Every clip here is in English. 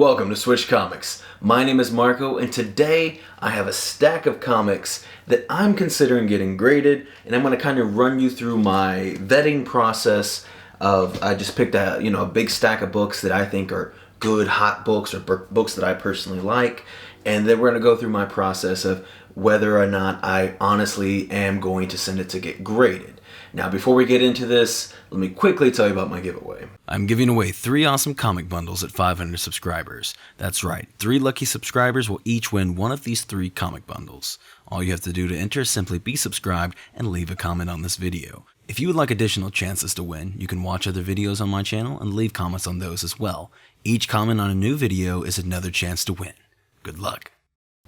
Welcome to Switch Comics. My name is Marco, and today I have a stack of comics that I'm considering getting graded, and I'm going to kind of run you through my vetting process of, I just picked a big stack of books that I think are good, hot books, or books that I personally like, and then we're going to go through my process of whether or not I honestly am going to send it to get graded. Now, before we get into this, let me quickly tell you about my giveaway. I'm giving away 3 awesome comic bundles at 500 subscribers. That's right, 3 lucky subscribers will each win one of these 3 comic bundles. All you have to do to enter is simply be subscribed and leave a comment on this video. If you would like additional chances to win, you can watch other videos on my channel and leave comments on those as well. Each comment on a new video is another chance to win. Good luck.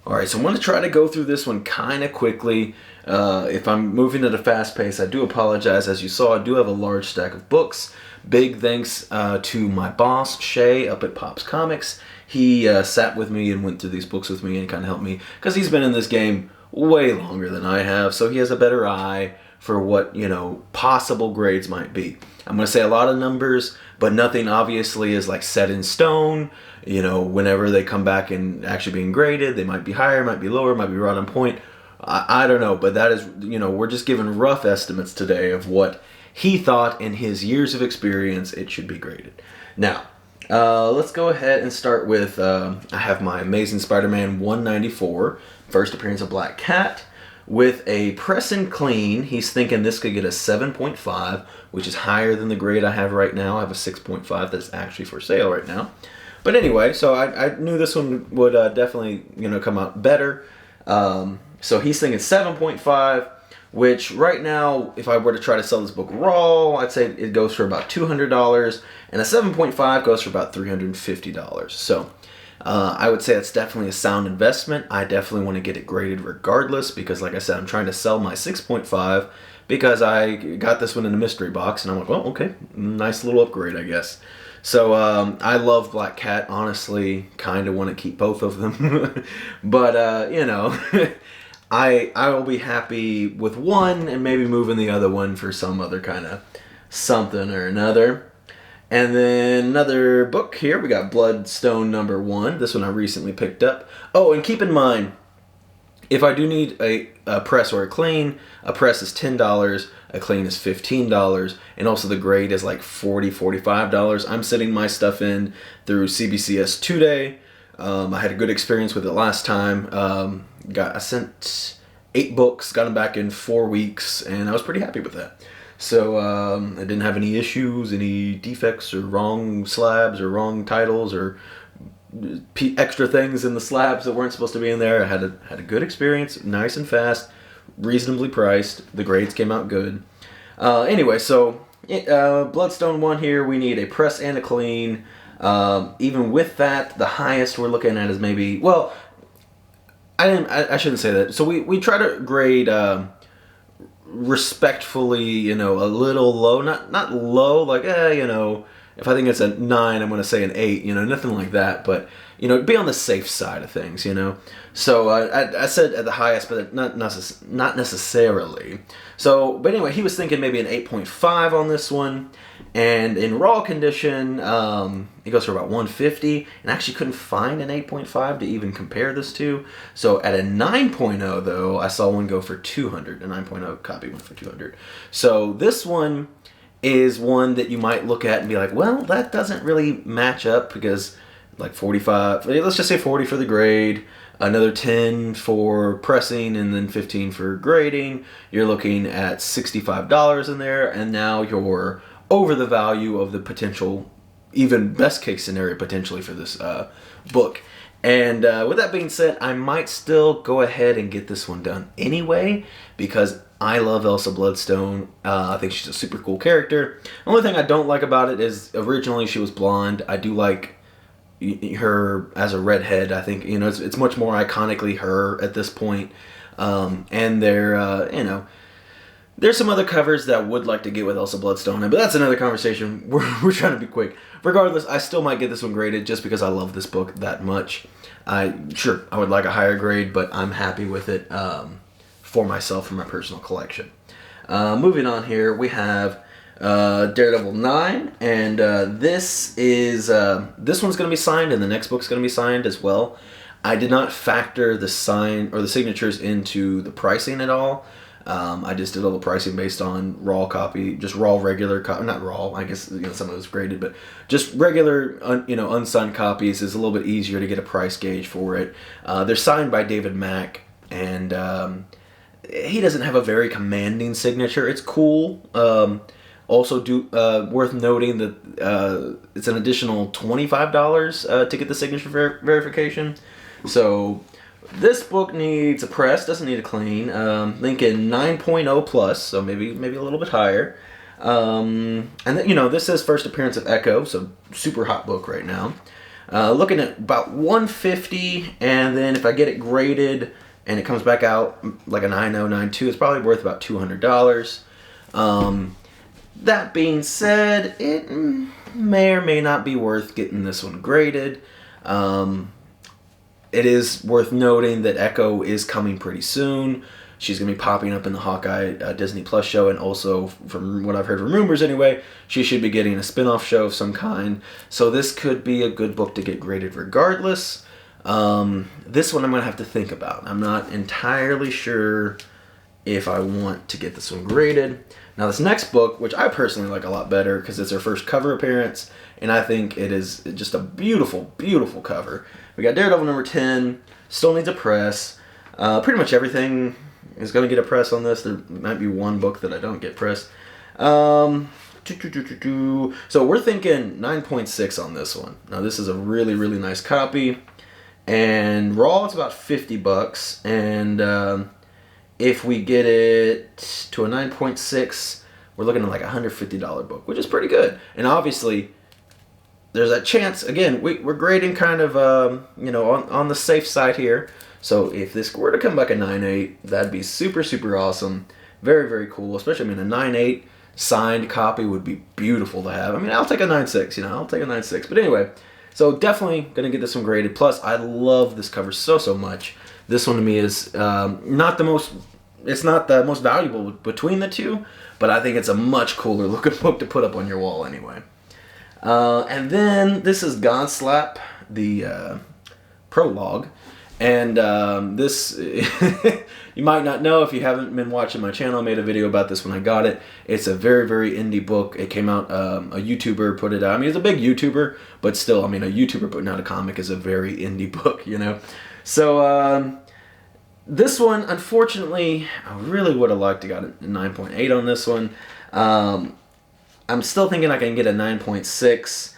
Alright, so I'm going to try to go through this one kind of quickly. If I'm moving at a fast pace, I do apologize. As you saw, I do have a large stack of books. Big thanks to my boss, Shay, up at Pops Comics. He sat with me and went through these books with me and kind of helped me, because he's been in this game way longer than I have, so he has a better eye for what, possible grades might be. I'm going to say a lot of numbers, but nothing obviously is like set in stone. Whenever they come back and actually being graded, they might be higher, might be lower, might be right on point. I don't know, but that is, we're just giving rough estimates today of what he thought in his years of experience it should be graded. Now, let's go ahead and start with, I have my Amazing Spider-Man 194, first appearance of Black Cat. With a press and clean, he's thinking this could get a 7.5, which is higher than the grade I have right now. I have a 6.5 that's actually for sale right now. But anyway, so I knew this one would definitely come out better. So he's thinking 7.5, which right now, if I were to try to sell this book raw, I'd say it goes for about $200, and a 7.5 goes for about $350. So I would say that's definitely a sound investment. I definitely want to get it graded regardless, because like I said, I'm trying to sell my 6.5 because I got this one in a mystery box, and I'm like, well, okay, nice little upgrade, I guess. So I love Black Cat, honestly, kind of want to keep both of them. But, I will be happy with one and maybe moving the other one for some other kind of something or another. And then another book here, we got Bloodstone Number 1. This one I recently picked up. Oh, and keep in mind, if I do need a press or a clean, a press is $10, a clean is $15, and also the grade is like $40, $45. I'm sending my stuff in through CBCS Today. I had a good experience with it last time. I sent 8 books, got them back in 4 weeks, and I was pretty happy with that. So I didn't have any issues, any defects or wrong slabs or wrong titles or extra things in the slabs that weren't supposed to be in there. I had a good experience, nice and fast, reasonably priced. The grades came out good. Anyway, so Bloodstone 1 here, we need a press and a clean. Even with that, the highest we're looking at is maybe, well, I shouldn't say that. So we try to grade respectfully, a little low, not low, like, if I think it's a 9, I'm going to say an 8, nothing like that, but, be on the safe side of things, So I said at the highest, but not necessarily. So, but anyway, he was thinking maybe an 8.5 on this one, and in raw condition, it goes for about $150, and I actually couldn't find an 8.5 to even compare this to. So at a 9.0 though, I saw one go for $200. A 9.0 copy went for $200. So this one is one that you might look at and be like, well, that doesn't really match up, because like 45, let's just say 40 for the grade, another 10 for pressing, and then 15 for grading. You're looking at $65 in there, and now you're over the value of the potential, even best case scenario potentially for this book. And with that being said, I might still go ahead and get this one done anyway, because I love Elsa Bloodstone. I think she's a super cool character. The only thing I don't like about it is originally she was blonde. I do like her as a redhead. I think, it's much more iconically her at this point. And there's some other covers that I would like to get with Elsa Bloodstone, but that's another conversation. We're trying to be quick. Regardless, I still might get this one graded just because I love this book that much. I would like a higher grade, but I'm happy with it for myself, for my personal collection. Moving on here, we have Daredevil 9, and this one's going to be signed, and the next book's going to be signed as well. I did not factor the sign or the signatures into the pricing at all. I just did all the pricing based on raw copy, just raw regular copy, not raw, I guess some of it was graded, but just regular unsigned copies is a little bit easier to get a price gauge for it. They're signed by David Mack, and he doesn't have a very commanding signature. It's cool. Also, worth noting that it's an additional $25 to get the signature verification. So this book needs a press, doesn't need a clean. Thinking 9.0 plus, so maybe a little bit higher. And then, this says first appearance of Echo, so super hot book right now. Looking at about 150, and then if I get it graded and it comes back out like a 9.0, 9.2, it's probably worth about $200. That being said, it may or may not be worth getting this one graded. It is worth noting that Echo is coming pretty soon. She's going to be popping up in the Hawkeye Disney Plus show, and also, from what I've heard from rumors anyway, she should be getting a spin-off show of some kind. So this could be a good book to get graded regardless. This one I'm going to have to think about. I'm not entirely sure if I want to get this one graded. Now this next book, which I personally like a lot better because it's her first cover appearance, and I think it is just a beautiful, beautiful cover. We got Daredevil number 10, still needs a press. Pretty much everything is going to get a press on this. There might be one book that I don't get pressed. So we're thinking 9.6 on this one. Now this is a really, really nice copy. And raw, it's about $50. And if we get it to a 9.6, we're looking at like a $150 book, which is pretty good. And obviously, there's that chance, again, we're grading kind of, on the safe side here. So if this were to come back a 9.8, that'd be super, super awesome. Very, very cool. Especially, a 9.8 signed copy would be beautiful to have. I'll take a 9.6, I'll take a 9.6. But anyway, so definitely going to get this one graded. Plus, I love this cover so, so much. This one to me is not the most valuable between the two, but I think it's a much cooler looking book to put up on your wall anyway. And then this is Godslap, the Prologue. And this, you might not know if you haven't been watching my channel. I made a video about this when I got it. It's a very, very indie book. It came out, a YouTuber put it out. He's a big YouTuber, but still, a YouTuber putting out a comic is a very indie book, So, this one, unfortunately, I really would have liked to got a 9.8 on this one. I'm still thinking I can get a 9.6.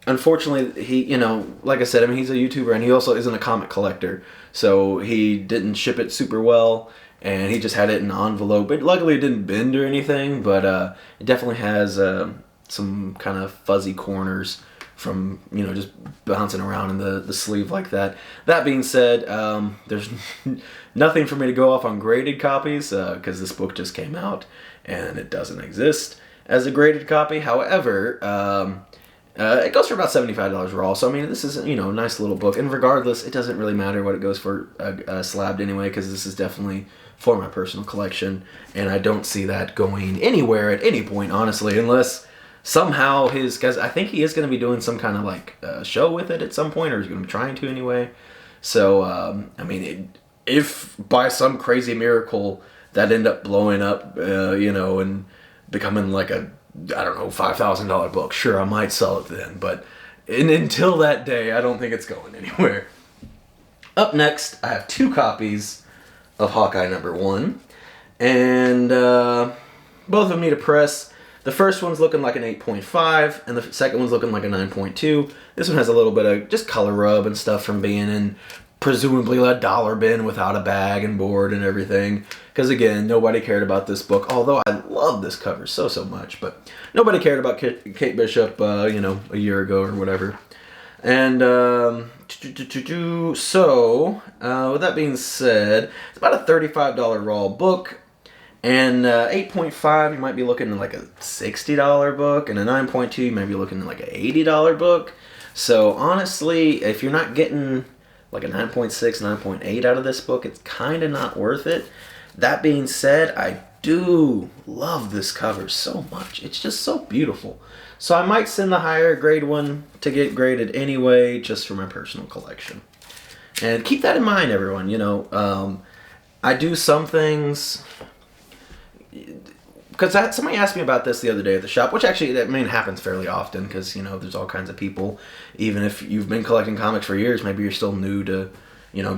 Unfortunately, he, like I said, he's a YouTuber, and he also isn't a comic collector, so he didn't ship it super well, and he just had it in an envelope. But luckily, it didn't bend or anything, but it definitely has some kind of fuzzy corners from, just bouncing around in the sleeve like that. That being said, there's nothing for me to go off on graded copies, because this book just came out, and it doesn't exist as a graded copy. However, it goes for about $75 raw, so this is a nice little book, and regardless, it doesn't really matter what it goes for slabbed anyway, because this is definitely for my personal collection, and I don't see that going anywhere at any point, honestly, unless somehow because I think he is going to be doing some kind of show with it at some point, or he's going to be trying to anyway. So if by some crazy miracle that end up blowing up, and becoming like a, I don't know, $5,000 book, sure, I might sell it then, but until that day, I don't think it's going anywhere. Up next, I have 2 copies of Hawkeye number 1, and both of them need a press. The first one's looking like an 8.5, and the second one's looking like a 9.2. This one has a little bit of just color rub and stuff from being in presumably a dollar bin without a bag and board and everything. Because again, nobody cared about this book, although I love this cover so, so much. But nobody cared about Kate Bishop, a year ago or whatever. And so, with that being said, it's about a $35 raw book. And 8.5, you might be looking at like a $60 book, and a 9.2, you might be looking at like an $80 book. So honestly, if you're not getting like a 9.6, 9.8 out of this book, it's kind of not worth it. That being said, I do love this cover so much. It's just so beautiful. So I might send the higher grade one to get graded anyway, just for my personal collection. And keep that in mind, everyone. I do some things, because somebody asked me about this the other day at the shop, which actually, happens fairly often, because, there's all kinds of people. Even if you've been collecting comics for years, maybe you're still new to,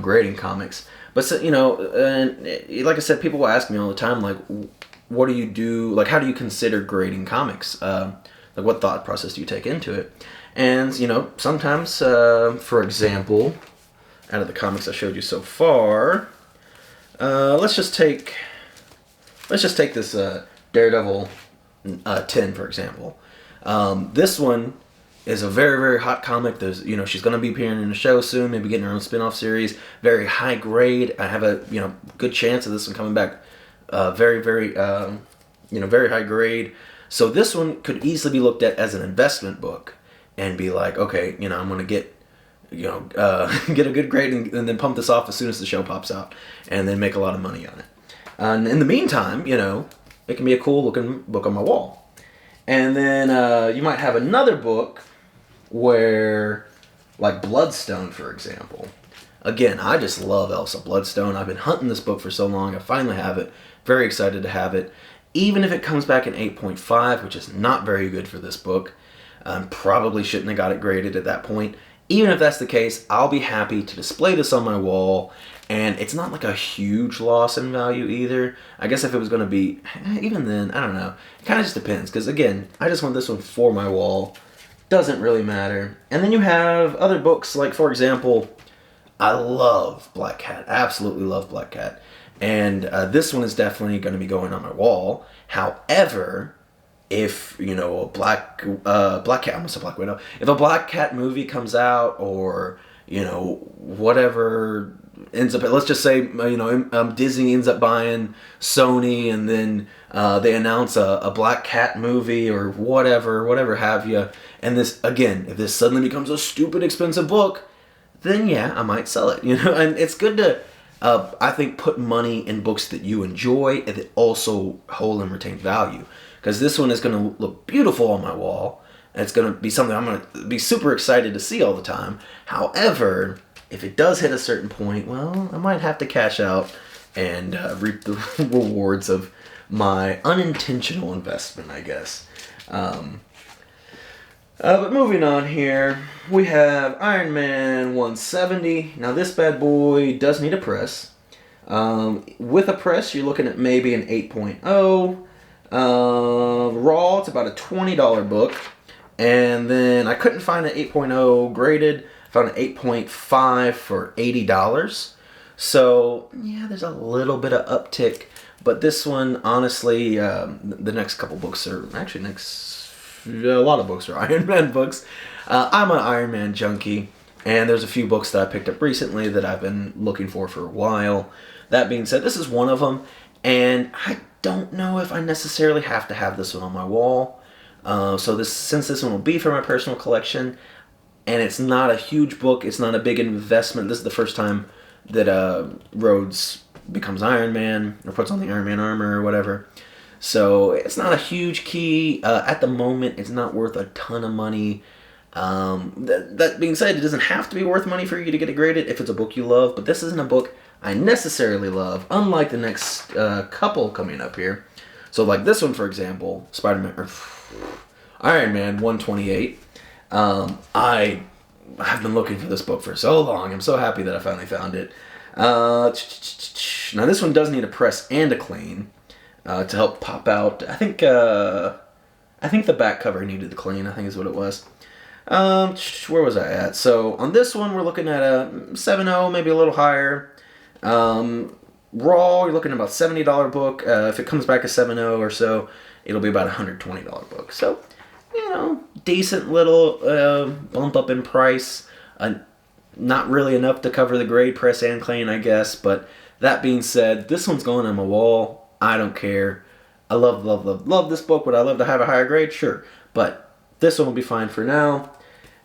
grading comics. But, and like I said, people will ask me all the time, like, what do you do, like, how do you consider grading comics? Like, what thought process do you take into it? And, sometimes, for example, out of the comics I showed you so far, let's just take this Daredevil 10, for example. This one is a very, very hot comic. There's, she's going to be appearing in a show soon, maybe getting her own spin-off series. Very high grade. I have a, good chance of this one coming back very, very, very high grade. So this one could easily be looked at as an investment book and be like, okay, I'm going to get, get a good grade and then pump this off as soon as the show pops out and then make a lot of money on it. And in the meantime, it can be a cool looking book on my wall. And then you might have another book where, like Bloodstone, for example. Again, I just love Elsa Bloodstone. I've been hunting this book for so long. I finally have it. Very excited to have it. Even if it comes back in 8.5, which is not very good for this book, probably shouldn't have got it graded at that point. Even if that's the case, I'll be happy to display this on my wall, and it's not like a huge loss in value either. I guess if it was going to be, even then, I don't know. It kind of just depends, because again, I just want this one for my wall. Doesn't really matter. And then you have other books, like for example, I love Black Cat. Absolutely love Black Cat. And this one is definitely going to be going on my wall. However, if, a Black Cat, almost a Black Widow, if a Black Cat movie comes out, or, whatever ends up, let's just say, Disney ends up buying Sony, and then they announce a Black Cat movie, or whatever have you, and this, again, if this suddenly becomes a stupid expensive book, then yeah, I might sell it, and it's good to, I think, put money in books that you enjoy and that also hold and retain value. Because this one is going to look beautiful on my wall. And it's going to be something I'm going to be super excited to see all the time. However, if it does hit a certain point, well, I might have to cash out and reap the rewards of my unintentional investment, I guess. But moving on here, we have Iron Man 170. Now this bad boy does need a press. With a press, you're looking at maybe an 8.0. Raw, it's about a $20 book. And then I couldn't find an 8.0 graded. Found an 8.5 for $80. So, yeah, there's a little bit of uptick. But this one, honestly, the next couple books are, actually a lot of books are Iron Man books. I'm an Iron Man junkie. And there's a few books that I picked up recently that I've been looking for a while. That being said, this is one of them. And I don't know if I necessarily have to have this one on my wall. Since this one will be for my personal collection, and it's not a huge book, it's not a big investment. This is the first time that Rhodes becomes Iron Man, or puts on the Iron Man armor or whatever. So it's not a huge key. At the moment, it's not worth a ton of money. That being said, it doesn't have to be worth money for you to get it graded if it's a book you love, but this isn't a book I necessarily love, unlike the next couple coming up here. So like this one, for example, Iron Man 128. I have been looking for this book for so long. I'm so happy that I finally found it. Now this one does need a press and a clean to help pop out. I think the back cover needed the clean, I think is what it was. Where was I at? So on this one, we're looking at a 7.0, maybe a little higher. Raw, you're looking at about $70 book. If it comes back a 7.0 or so, it'll be about a $120 book. So, decent little bump up in price. Not really enough to cover the grade, press, and clean, I guess. But that being said, this one's going on my wall. I don't care. I love this book. Would I love to have a higher grade? Sure. But this one will be fine for now.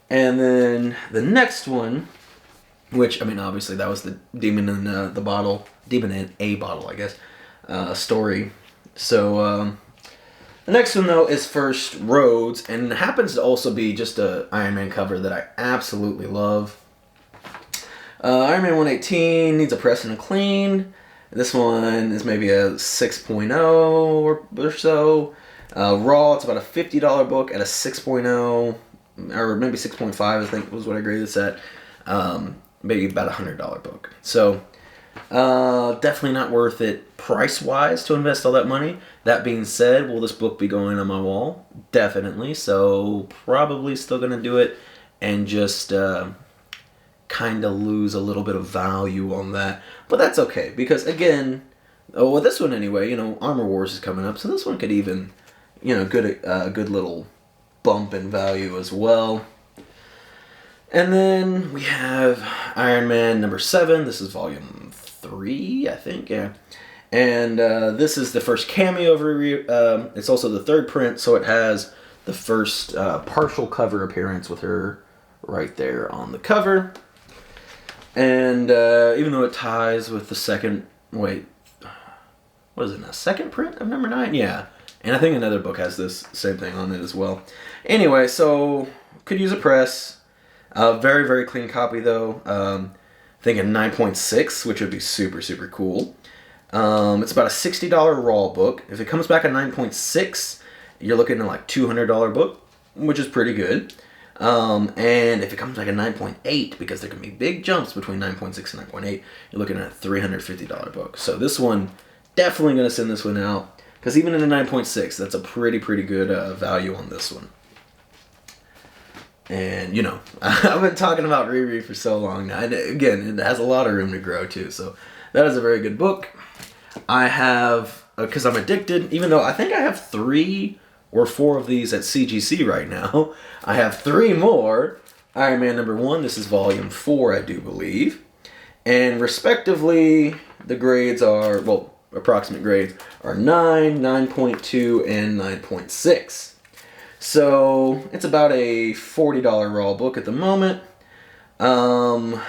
And then the next one, which, obviously that was the Demon in a Bottle, I guess, story. So the next one though is First Roads, and it happens to also be just a Iron Man cover that I absolutely love. Iron Man 118 needs a press and a clean. This one is maybe a 6.0 or so. Raw, it's about a $50 book at a 6.0, or maybe 6.5 I think was what I graded this at. Maybe about a $100 book. So definitely not worth it price-wise to invest all that money. That being said, will this book be going on my wall? Definitely. So probably still going to do it and just kind of lose a little bit of value on that. But that's okay because, again, well, this one anyway, Armor Wars is coming up. So this one could even, good little bump in value as well. And then we have Iron Man number 7. This is volume 3, I think, yeah. And this is the first cameo of it's also the third print, so it has the first partial cover appearance with her right there on the cover. And even though it ties with the second, what is it now? Second print of number 9? Yeah. And I think another book has this same thing on it as well. Anyway, so could use a press. Very, very clean copy, though. Thinking 9.6, which would be super, super cool. It's about a $60 raw book. If it comes back at 9.6, you're looking at like $200 book, which is pretty good. And if it comes back at 9.8, because there can be big jumps between 9.6 and 9.8, you're looking at a $350 book. So this one, definitely going to send this one out. Because even in the 9.6, that's a pretty, pretty good value on this one. And, I've been talking about Riri for so long now. And again, it has a lot of room to grow, too. So that is a very good book. I have, because I'm addicted, even though I think I have 3 or 4 of these at CGC right now. I have 3 more. Iron Man number 1, this is volume 4, I do believe. And respectively, the grades are, approximate grades are 9, 9.2, and 9.6. So it's about a $40 raw book at the moment. At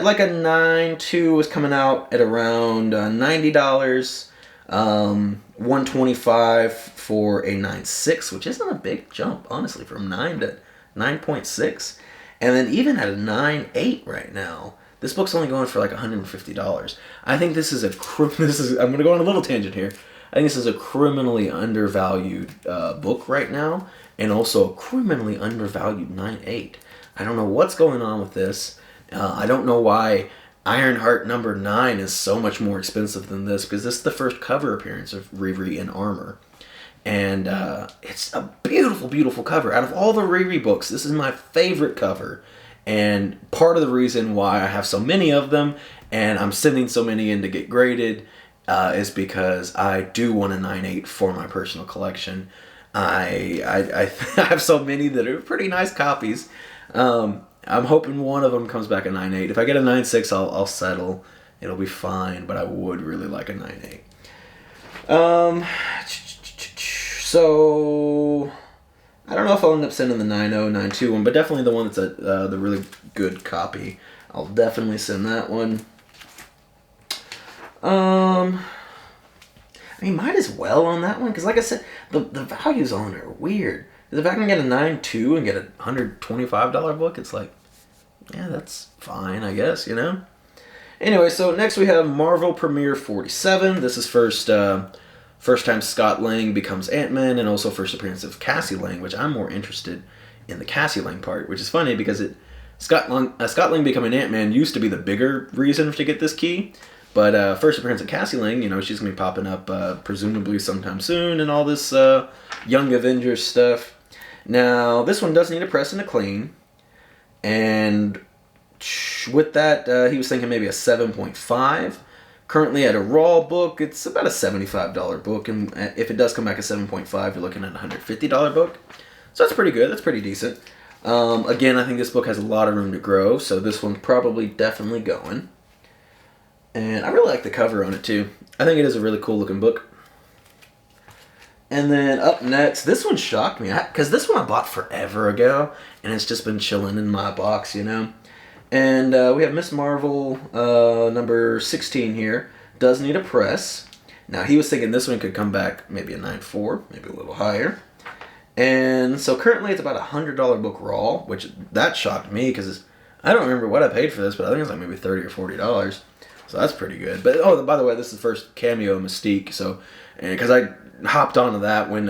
like a 9.2 was coming out at around $90. $125 for a 9.6, which isn't a big jump, honestly, from 9 to 9.6. And then even at a 9.8 right now, this book's only going for like $150. I think this is I'm going to go on a little tangent here. I think this is a criminally undervalued book right now, and also a criminally undervalued 9.8. I don't know what's going on with this. I don't know why Ironheart number 9 is so much more expensive than this, because this is the first cover appearance of Riri in armor. And it's a beautiful, beautiful cover. Out of all the Riri books, this is my favorite cover. And part of the reason why I have so many of them, and I'm sending so many in to get graded, is because I do want a 9.8 for my personal collection. I have so many that are pretty nice copies. I'm hoping one of them comes back a 9.8. If I get a 9.6, I'll settle. It'll be fine, but I would really like a 9.8. So I don't know if I'll end up sending the 9.0, 9.2 one, but definitely the one that's the really good copy. I'll definitely send that one. I mean, might as well on that one, because like I said, the values on it are weird. Because if I can get a 9.2 and get a $125 book, it's like, yeah, that's fine, I guess, Anyway, so next we have Marvel Premiere 47. This is first time Scott Lang becomes Ant-Man, and also first appearance of Cassie Lang, which I'm more interested in the Cassie Lang part, which is funny because Scott Lang becoming Ant-Man used to be the bigger reason to get this key. But first appearance of Cassie Lang, she's going to be popping up presumably sometime soon and all this Young Avengers stuff. Now, this one does need a press and a clean. And with that, he was thinking maybe a 7.5. Currently at a raw book, it's about a $75 book. And if it does come back at 7.5, you're looking at a $150 book. So that's pretty good. That's pretty decent. Again, I think this book has a lot of room to grow. So this one's probably definitely going. And I really like the cover on it, too. I think it is a really cool looking book. And then up next, this one shocked me, because this one I bought forever ago, and it's just been chilling in my box, And we have Miss Marvel number 16 here. Does need a press. Now, he was thinking this one could come back maybe a 9.4, maybe a little higher. And so currently it's about a $100 book raw, which that shocked me because I don't remember what I paid for this, but I think it's like maybe $30 or $40. So that's pretty good. But oh, by the way, this is the first cameo Mystique. So, because I hopped onto that when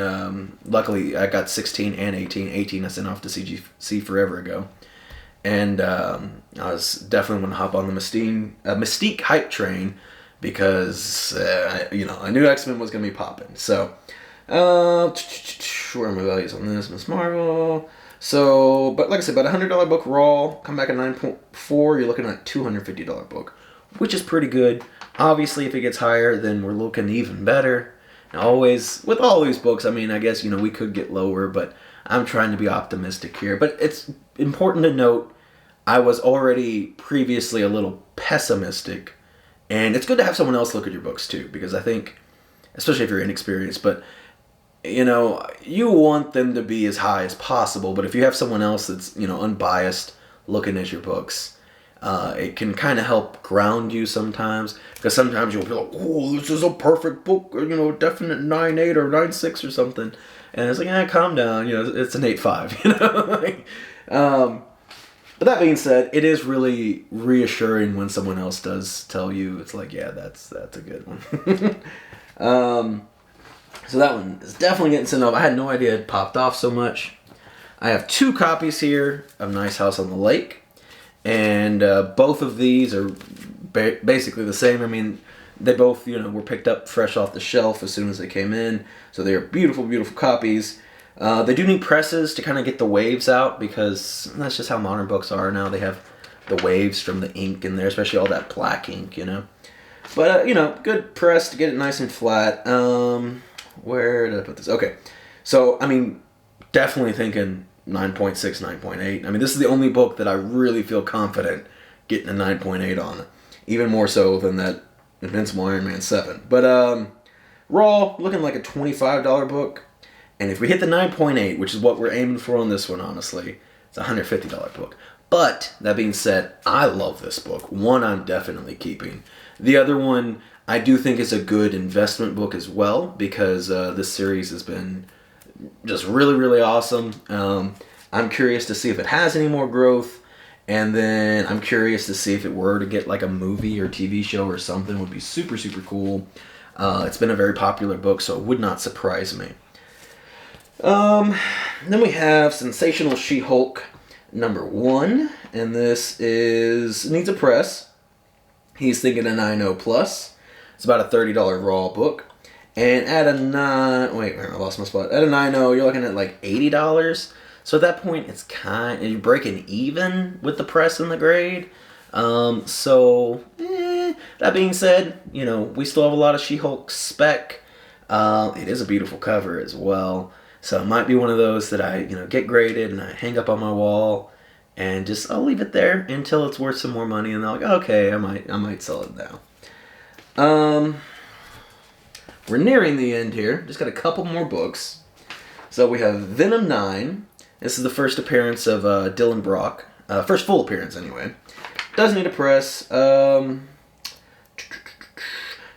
luckily I got 16 and 18. 18 I sent off to CGC forever ago. And I was definitely going to hop on the Mystique hype train because, I knew X-Men was going to be popping. So, where are my values on this? Miss Marvel. So, but like I said, about a $100 book raw, come back at 9.4, you're looking at a $250 book, which is pretty good. Obviously, if it gets higher, then we're looking even better. And always, with all these books, I mean, I guess, we could get lower, but I'm trying to be optimistic here. But it's important to note, I was already previously a little pessimistic, and it's good to have someone else look at your books too, because I think, especially if you're inexperienced, but you want them to be as high as possible, but if you have someone else that's, unbiased looking at your books, it can kind of help ground you sometimes, because sometimes you'll be like, oh, this is a perfect book, or, definite 9.8 or 9.6 or something, and it's like, calm down, it's an 8.5, But that being said, it is really reassuring when someone else does tell you. It's like, yeah, that's a good one. So that one is definitely getting sent off. I had no idea it popped off so much. I have 2 copies here of Nice House on the Lake. And both of these are basically the same. I mean, they both, were picked up fresh off the shelf as soon as they came in. So they are beautiful, beautiful copies. They do need presses to kind of get the waves out because that's just how modern books are now. They have the waves from the ink in there, especially all that black ink, But, good press to get it nice and flat. Where did I put this? Okay. So, I mean, definitely thinking 9.6, 9.8. I mean, this is the only book that I really feel confident getting a 9.8 on it. Even more so than that Invincible Iron Man 7. But, raw, looking like a $25 book. And if we hit the 9.8, which is what we're aiming for on this one, honestly, it's a $150 book. But, that being said, I love this book. One I'm definitely keeping. The other one I do think is a good investment book as well, because this series has been just really, really awesome. I'm curious to see if it has any more growth. And then I'm curious to see if it were to get like a movie or TV show or something. It would be super, super cool. It's been a very popular book, so it would not surprise me. Then we have Sensational She-Hulk number 1, and this needs a press. He's thinking a 9.0 plus. It's about a $30 raw book, and at a I lost my spot. At a 9.0, you're looking at like $80. So at that point, it's you're breaking even with the press and the grade. That being said, we still have a lot of She-Hulk spec. It is a beautiful cover as well. So it might be one of those that I, get graded and I hang up on my wall and I'll leave it there until it's worth some more money, and they're like, okay, I might sell it now. We're nearing the end here. Just got a couple more books. So we have Venom 9. This is the first appearance of Dylan Brock. First full appearance, anyway. Does need a press.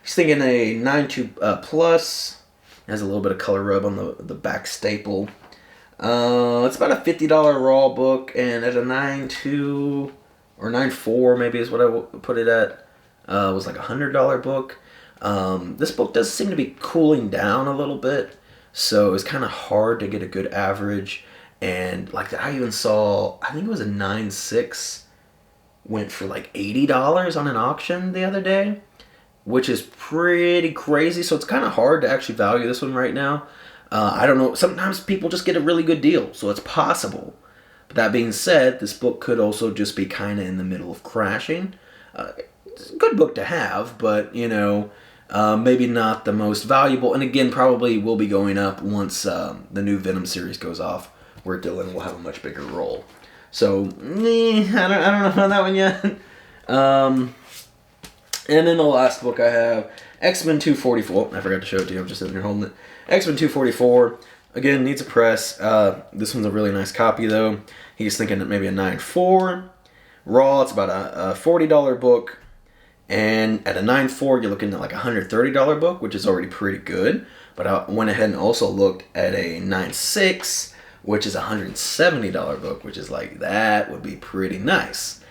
He's thinking a 9.2 plus. Has a little bit of color rub on the back staple. It's about a $50 raw book, and at a 9.2 or 9.4 maybe is what I put it at. It was like a $100 book. This book does seem to be cooling down a little bit, so it's kind of hard to get a good average. And like I even saw, I think it was a 9.6 went for like $80 on an auction the other day, which is pretty crazy. So it's kind of hard to actually value this one right now. I don't know. Sometimes people just get a really good deal, so it's possible. But that being said, this book could also just be kind of in the middle of crashing. It's a good book to have, but, maybe not the most valuable. And again, probably will be going up once the new Venom series goes off, where Dylan will have a much bigger role. So, I don't know about that one yet. And then the last book I have, X-Men 244. I forgot to show it to you. I'm just sitting here holding it. X-Men 244. Again, needs a press. This one's a really nice copy, though. He's thinking that maybe a 9.4. Raw, it's about a $40 book. And at a 9.4, you're looking at like a $130 book, which is already pretty good. But I went ahead and also looked at a 9.6, which is a $170 book, which is like, that would be pretty nice.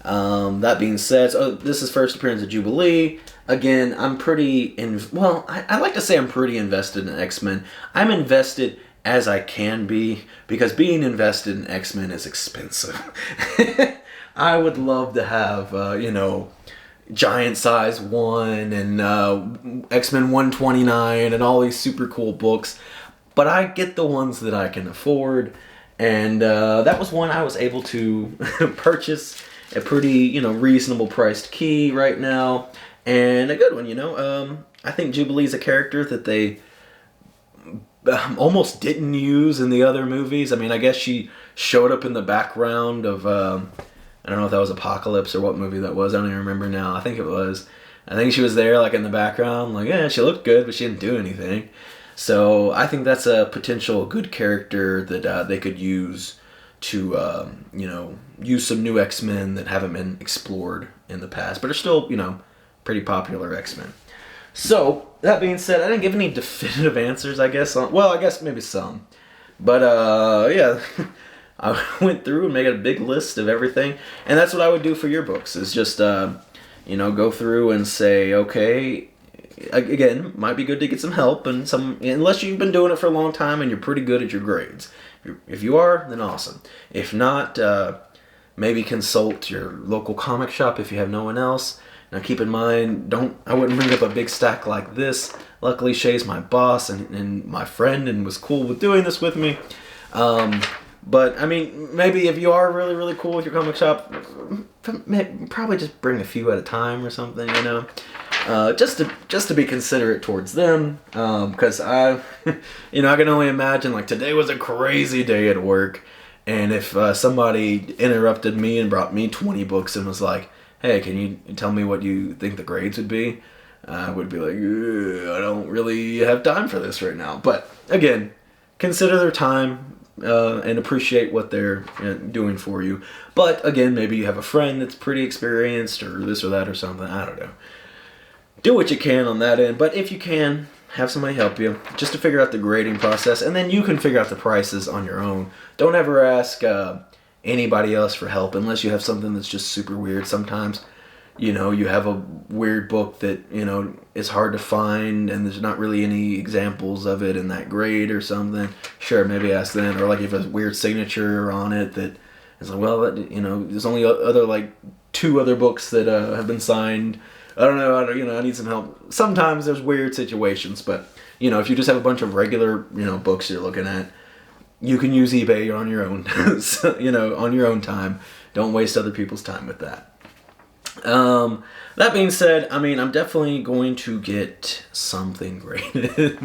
That being said, so this is first appearance of Jubilee. Again, I'm pretty, I like to say I'm pretty invested in X-Men. I'm invested as I can be, because being invested in X-Men is expensive. I would love to have, Giant Size 1 and X-Men 129 and all these super cool books. But I get the ones that I can afford. And that was one I was able to purchase a pretty, reasonable priced key right now. And a good one, I think Jubilee's a character that they almost didn't use in the other movies. I mean, I guess she showed up in the background of... I don't know if that was Apocalypse or what movie that was. I don't even remember now. I think it was. I think she was there, like, in the background. Like, yeah, she looked good, but she didn't do anything. So I think that's a potential good character that they could use to, use some new X-Men that haven't been explored in the past, but are still, pretty popular X-Men. So, that being said, I didn't give any definitive answers, I guess. I guess maybe some. But, yeah... I went through and made a big list of everything, and that's what I would do for your books, is just, go through and say, okay, again, might be good to get some help, and unless you've been doing it for a long time and you're pretty good at your grades. If you are, then awesome. If not, maybe consult your local comic shop if you have no one else. Now keep in mind, I wouldn't bring up a big stack like this. Luckily, Shay's my boss and my friend and was cool with doing this with me. But, I mean, maybe if you are really, really cool with your comic shop, probably just bring a few at a time or something, just to be considerate towards them, because I can only imagine, like, today was a crazy day at work, and if somebody interrupted me and brought me 20 books and was like, hey, can you tell me what you think the grades would be? I would be like, I don't really have time for this right now. But, again, consider their time. And appreciate what they're doing for you. But, again, maybe you have a friend that's pretty experienced or this or that or something. I don't know. Do what you can on that end. But if you can, have somebody help you just to figure out the grading process. And then you can figure out the prices on your own. Don't ever ask anybody else for help unless you have something that's just super weird. Sometimes, you have a weird book that, is hard to find and there's not really any examples of it in that grade or something. Sure, maybe ask them. Or, like, if a weird signature on it that is like, well, there's only other, 2 other books that have been signed. I don't know, I need some help. Sometimes there's weird situations, but, if you just have a bunch of regular, books you're looking at, you can use eBay on your own, so, on your own time. Don't waste other people's time with that. That being said, I mean, I'm definitely going to get something graded.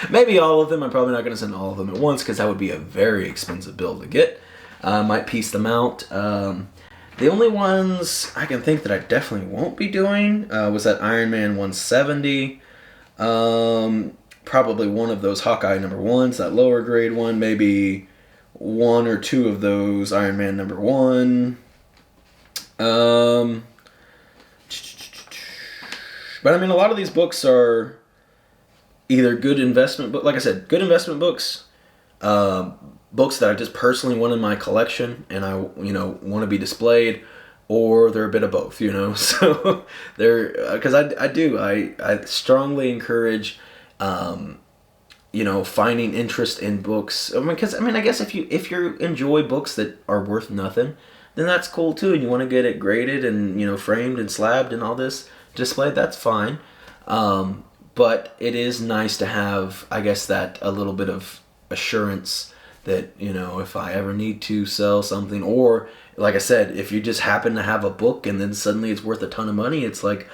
Maybe all of them. I'm probably not going to send all of them at once because that would be a very expensive bill to get. I might piece them out. The only ones I can think that I definitely won't be doing was that Iron Man 170. Probably one of those Hawkeye number 1s, that lower grade one. Maybe 1 or 2 of those Iron Man number 1. But I mean, a lot of these books are either good investment books, like I said, good investment books, books that I just personally want in my collection and I, want to be displayed, or they're a bit of both, So they're, because I strongly encourage, finding interest in books. I mean, because I guess if you enjoy books that are worth nothing, then that's cool too, and you want to get it graded and framed and slabbed and all this displayed, that's fine. But it is nice to have, I guess, that a little bit of assurance that if I ever need to sell something, or like I said, if you just happen to have a book and then suddenly it's worth a ton of money, it's like,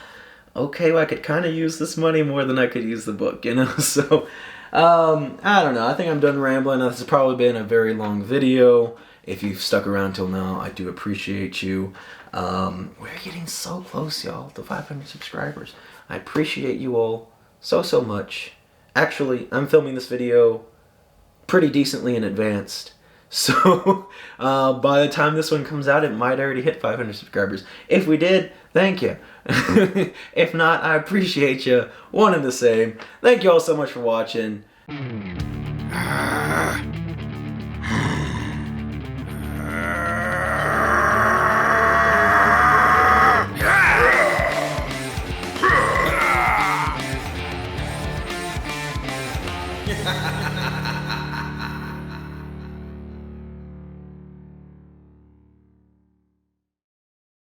okay, well, I could kind of use this money more than I could use the book, So I don't know. I think I'm done rambling. This has probably been a very long video. If you've stuck around till now, I do appreciate you. We're getting so close, y'all, to 500 subscribers. I appreciate you all so much. Actually, I'm filming this video pretty decently in advance, So by the time this one comes out, it might already hit 500 subscribers. If we did, thank you. If not, I appreciate you. One and the same. Thank you all so much for watching. Ha ha ha!